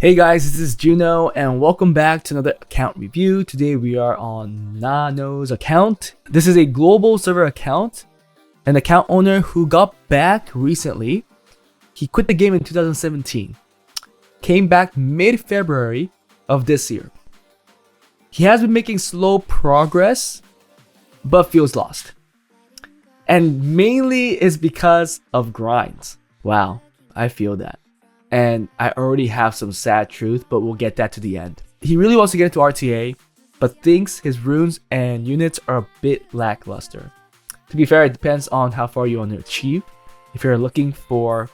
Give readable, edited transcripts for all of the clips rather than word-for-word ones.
Hey guys, this is Juno and welcome back to another account review. Today we are on NaKnow's account. This is a global server account. An account owner who got back recently. He quit the game in 2017. Came back mid-February of this year. He has been making slow progress, but feels lost. And mainly is because of grinds. Wow, I feel that. And I already have some sad truth, but we'll get that to the end. He really wants to get into RTA, but thinks his runes and units are a bit lackluster. To be fair, it depends on how far you want to achieve. If you're looking for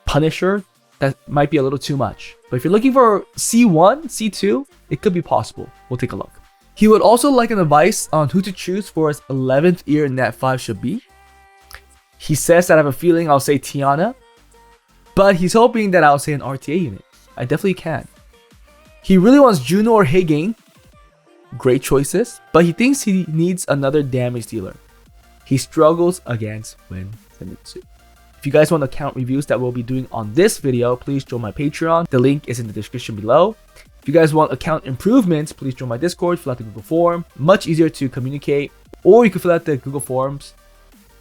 Punisher, that might be a little too much. But if you're looking for C1, C2, it could be possible. We'll take a look. He would also like an advice on who to choose for his 11th year in Nat 5 should be. He says that I have a feeling I'll say Tiana, but he's hoping that I'll say an RTA unit. I definitely can. He really wants Juno or Hagane. Great choices, but he thinks he needs another damage dealer. He struggles against Win Zenitsu. If you guys want account reviews that we'll be doing on this video, please join my Patreon. The link is in the description below. If you guys want account improvements, please join my Discord, fill out the Google form. Much easier to communicate, or you can fill out the Google forms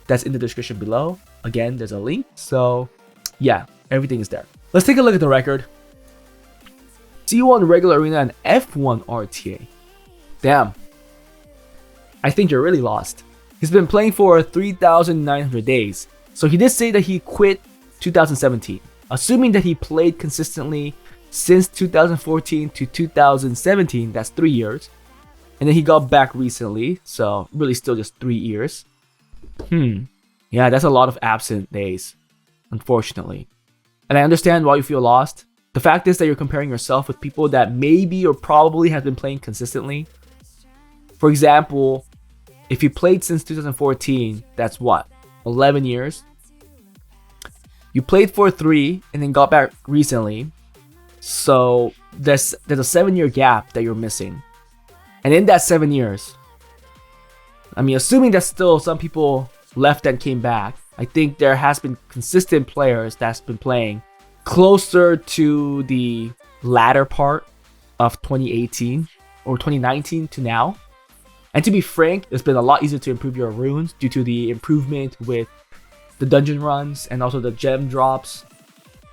that's in the description below. Again, there's a link. So yeah, everything is there. Let's take a look at the record. C1 regular arena and F1 RTA. Damn. I think you're really lost. He's been playing for 3,900 days. So he did say that he quit 2017. Assuming that he played consistently since 2014 to 2017, that's 3 years. And then he got back recently, so really still just 3 years. Yeah, that's a lot of absent days, unfortunately. And I understand why you feel lost. The fact is that you're comparing yourself with people that maybe or probably have been playing consistently. For example, if you played since 2014, that's what? 11 years? You played for 3 and then got back recently. So there's a 7-year gap that you're missing. And in that 7 years, I mean, assuming that still some people left and came back, I think there has been consistent players that's been playing closer to the latter part of 2018 or 2019 to now. And to be frank, it's been a lot easier to improve your runes due to the improvement with the dungeon runs and also the gem drops.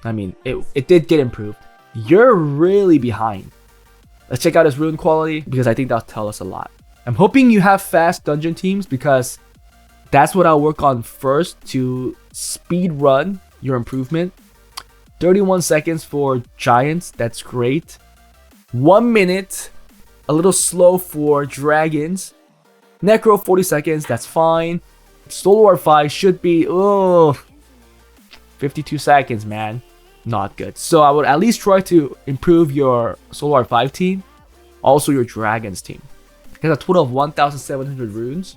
I mean, it did get improved. You're really behind. Let's check out his rune quality because I think that'll tell us a lot. I'm hoping you have fast dungeon teams because that's what I'll work on first to speed run your improvement. 31 seconds for giants, that's great. 1 minute, a little slow for dragons. Necro 40 seconds, that's fine. Solar 5 should be 52 seconds, man. Not good. So I would at least try to improve your Solar 5 team, also your dragons team. He has a total of 1,700 runes.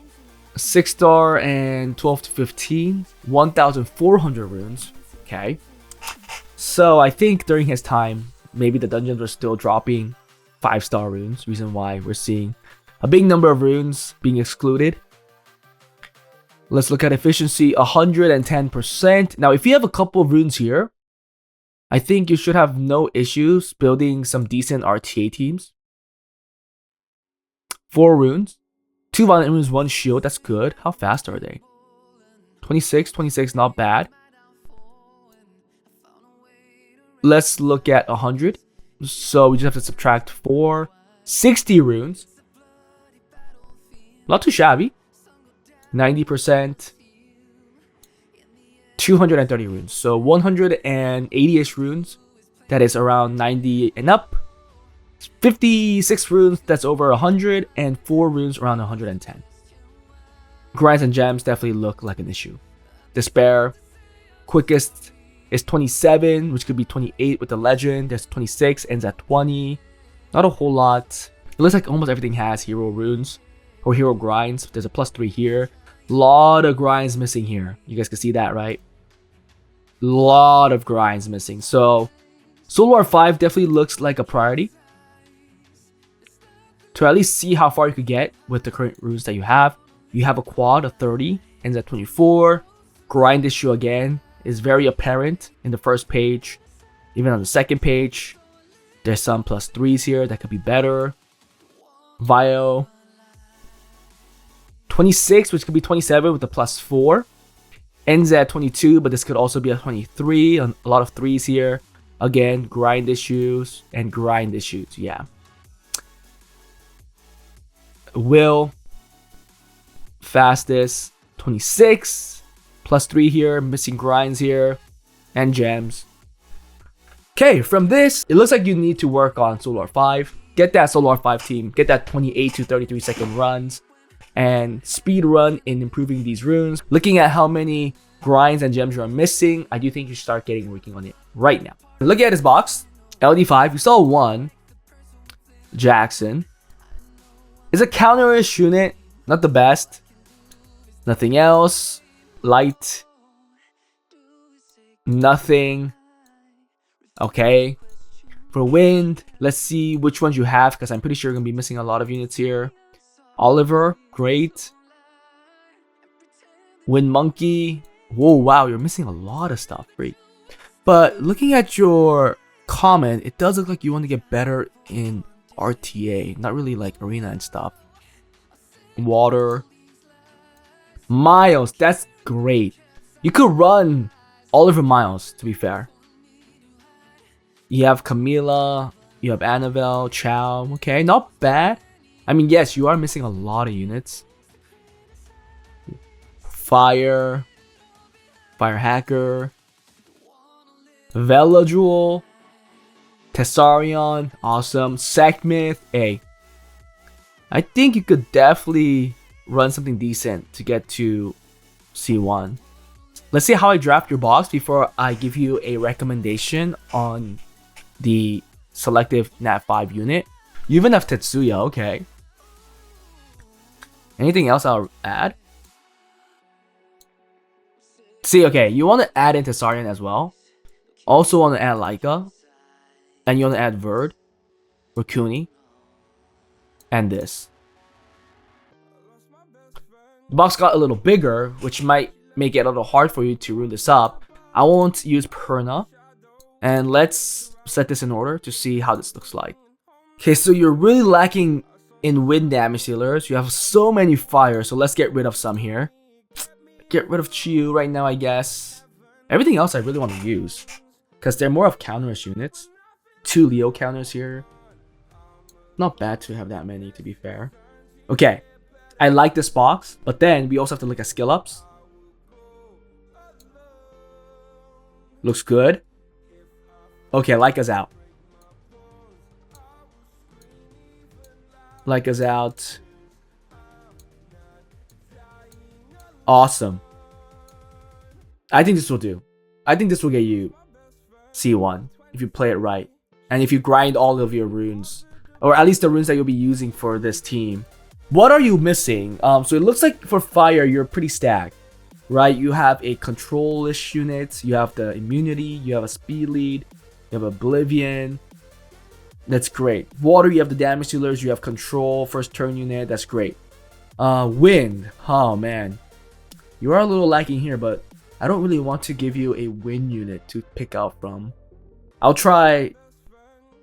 6-star and 12 to 15, 1,400 runes. Okay. So I think during his time, maybe the dungeons were still dropping 5-star runes. Reason why we're seeing a big number of runes being excluded. Let's look at efficiency, 110%. Now, if you have a couple of runes here, I think you should have no issues building some decent RTA teams. 4 runes. 2 violent runes, 1 shield, that's good. How fast are they? 26, not bad. Let's look at 100. So we just have to subtract 4. 60 runes. Not too shabby. 90%. 230 runes. So 180-ish runes. That is around 90 and up. 56 runes, that's over 100, and 4 runes around 110. Grinds and gems definitely look like an issue. Despair, quickest is 27, which could be 28 with the legend. There's 26, ends at 20. Not a whole lot. It looks like almost everything has hero runes or hero grinds. There's a +3 here. Lot of grinds missing here. You guys can see that, right? Lot of grinds missing. So Solar 5 definitely looks like a priority to at least see how far you could get with the current runes that you have. You have a quad of 30, ends at 24. Grind issue again is very apparent in the first page, even on the second page. There's some +3s here that could be better. Vio. 26, which could be 27 with a +4. Ends at 22, but this could also be a 23. A lot of 3s here. Again, grind issues and grind issues. Yeah. Will. Fastest. 26. +3 here. Missing grinds here. And gems. Okay, from this, it looks like you need to work on Solar 5. Get that Solar 5 team. Get that 28 to 33 second runs. And speed run in improving these runes. Looking at how many grinds and gems you're missing, I do think you should start working on it right now. Looking at this box, LD5, you saw one. Jackson. Is a counter-ish unit. Not the best. Nothing else. Light. Nothing. Okay. For wind, let's see which ones you have, because I'm pretty sure you're going to be missing a lot of units here. Oliver, great. Wind Monkey. Whoa, wow, you're missing a lot of stuff. Great. But looking at your comment, it does look like you want to get better in RTA, not really like arena and stuff. Water. Miles, that's great. You could run Oliver Miles, to be fair. You have Camila, you have Annabelle, Chow. Okay, not bad. I mean, yes, you are missing a lot of units. Fire Hacker, Veladrul, Tessarion, awesome. Sekhmith, hey. I think you could definitely run something decent to get to C1. Let's see how I draft your box before I give you a recommendation on the selective Nat5 unit. You even have Tetsuya, okay. Anything else I'll add? See, okay, you want to add in Tessarion as well. Also want to add Laika. And you want to add Verd, Rakuni, and this. The box got a little bigger, which might make it a little hard for you to rune this up. I won't use Perna. And let's set this in order to see how this looks like. Okay, so you're really lacking in wind damage dealers. You have so many fire, so let's get rid of some here. Get rid of Chiyu right now, I guess. Everything else I really want to use, because they're more of counters units. 2 Leo counters here. Not bad to have that many, to be fair. Okay, I like this box, but then we also have to look at skill ups. Looks good. Okay, Laika's out. Laika's out. Awesome. I think this will do. I think this will get you C1 if you play it right. And if you grind all of your runes. Or at least the runes that you'll be using for this team. What are you missing? So it looks like for fire, you're pretty stacked. Right? You have a control-ish unit. You have the immunity. You have a speed lead. You have Oblivion. That's great. Water, you have the damage dealers. You have control, first turn unit. That's great. Wind. Oh, man. You are a little lacking here, but I don't really want to give you a wind unit to pick out from. I'll try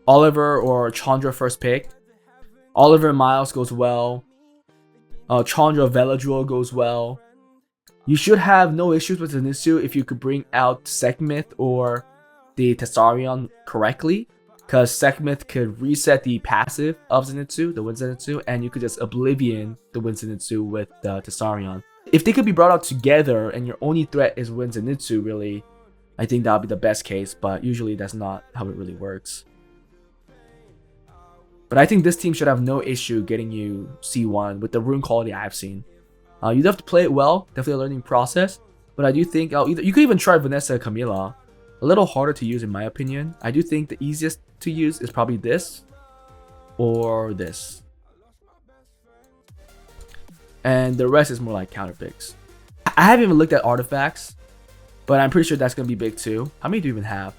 Oliver or Chandra first pick. Oliver Miles goes well. Chandra Veladrul goes well. You should have no issues with Zenitsu if you could bring out Sekhmith or the Tessarion correctly. Because Sekhmith could reset the passive of Zenitsu, the Wind Zenitsu, and you could just Oblivion the Wind Zenitsu with the Tessarion. If they could be brought out together and your only threat is Wind Zenitsu, really, I think that would be the best case, but usually that's not how it really works. But I think this team should have no issue getting you C1 with the rune quality I've seen. You'd have to play it well, definitely a learning process, but I do think you could even try Vanessa Camila. A little harder to use in my opinion. I do think the easiest to use is probably this or this. And the rest is more like counter picks. I haven't even looked at artifacts, but I'm pretty sure that's going to be big too. How many do you even have?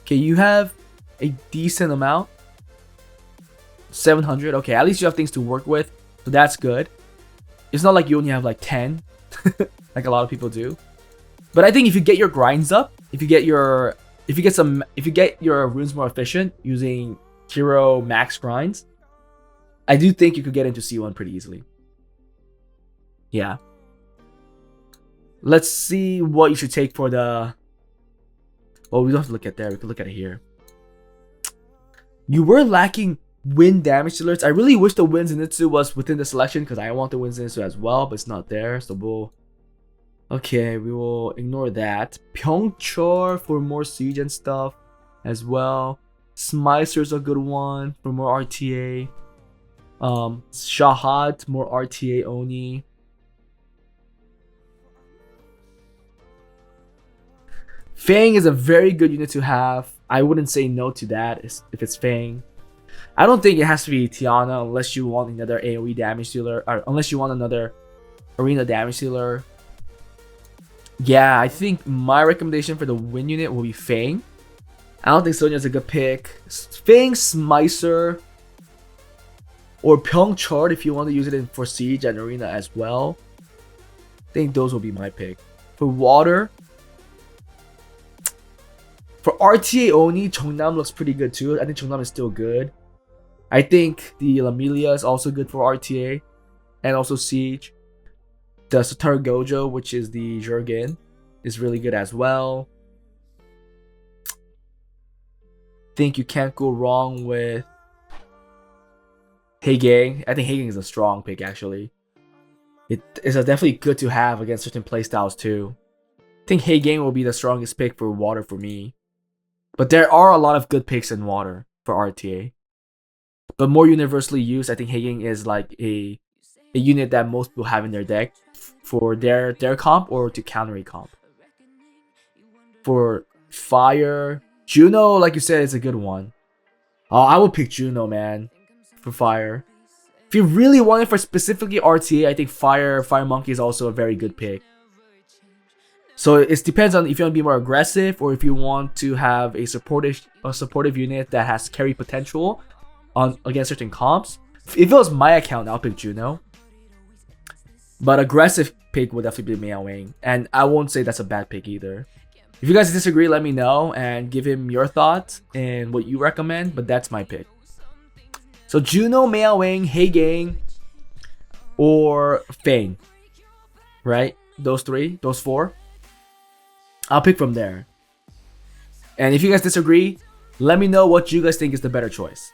Okay, you have a decent amount. 700. Okay, at least you have things to work with, so that's good. It's not like you only have like 10, like a lot of people do. But I think if you get your grinds up, if you get your if you get your runes more efficient using hero max grinds, I do think you could get into C1 pretty easily. Yeah. Let's see what you should take for the... Well, we don't have to look at there. We can look at it here. You were lacking wind damage dealers. I really wish the Wind Zenitsu was within the selection because I want the Wind Zenitsu as well, but it's not there. So we'll... Okay, we will ignore that. Pyeongchor for more siege and stuff as well. Smicer's a good one for more RTA. Shahad, more RTA Oni. Fang is a very good unit to have. I wouldn't say no to that if it's Fang. I don't think it has to be Tiana unless you want another AoE damage dealer, or unless you want another arena damage dealer. Yeah, I think my recommendation for the win unit will be Fang. I don't think Sonya's a good pick. Fang, Smicer, or Pyeongchor if you want to use it for Siege and Arena as well. I think those will be my pick. For water, for RTA Oni, Chongnam looks pretty good too. I think Chongnam is still good. I think the Lamelia is also good for RTA and also Siege. The Satoru Gojo, which is the Jurgen, is really good as well. Think you can't go wrong with Heigang. I think Heigang is a strong pick actually. It is definitely good to have against certain playstyles too. I think Heigang will be the strongest pick for water for me. But there are a lot of good picks in water for RTA. But more universally used, I think Heigang is like a unit that most people have in their deck for their comp or to counter a comp. For fire, Juno, like you said, is a good one. I would pick Juno, man, for fire. If you really want it for specifically RTA, I think Fire Monkey is also a very good pick. So it depends on if you want to be more aggressive or if you want to have a supportive unit that has carry potential against certain comps. If it was my account, I'll pick Juno. But aggressive pick would definitely be Miao Wing. And I won't say that's a bad pick either. If you guys disagree, let me know and give him your thoughts and what you recommend. But that's my pick. So Juno, Miao Wing, Heigang, or Fang. Right? Those three, those four. I'll pick from there. And if you guys disagree, let me know what you guys think is the better choice.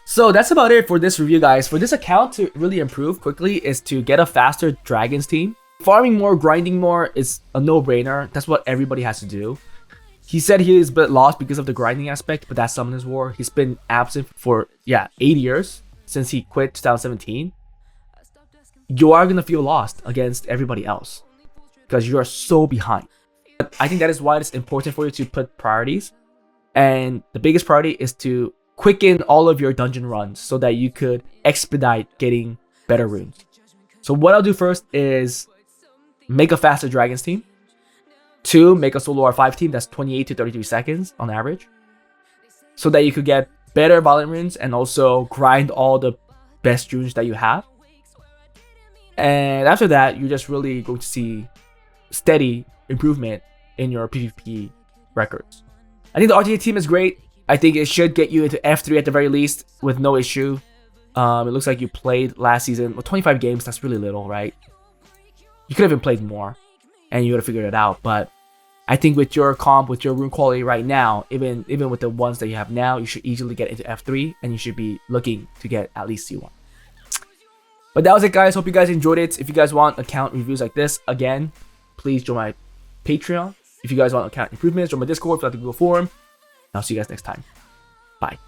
So that's about it for this review, guys. For this account to really improve quickly is to get a faster Dragons team. Farming more, grinding more is a no-brainer. That's what everybody has to do. He said he is a bit lost because of the grinding aspect, but that's Summoners War. He's been absent for, 8 years since he quit 2017. You are going to feel lost against everybody else because you are so behind. But I think that is why it's important for you to put priorities. And the biggest priority is to quicken all of your dungeon runs so that you could expedite getting better runes. So what I'll do first is make a faster Dragons team. 2, make a solo R5 team that's 28 to 33 seconds on average. So that you could get better Violent runes and also grind all the best runes that you have. And after that, you're just really going to see steady improvement in your PvP records. I think the RTA team is great. I think it should get you into F3 at the very least with no issue. It looks like you played last season. Well, 25 games, that's really little, right? You could have even played more and you would have figured it out. But I think with your comp, with your rune quality right now, even with the ones that you have now, you should easily get into F3 and you should be looking to get at least C1. But that was it, guys. Hope you guys enjoyed it. If you guys want account reviews like this, again, please join my Patreon. If you guys want account improvements, join my Discord, fill out the Google form. I'll see you guys next time. Bye.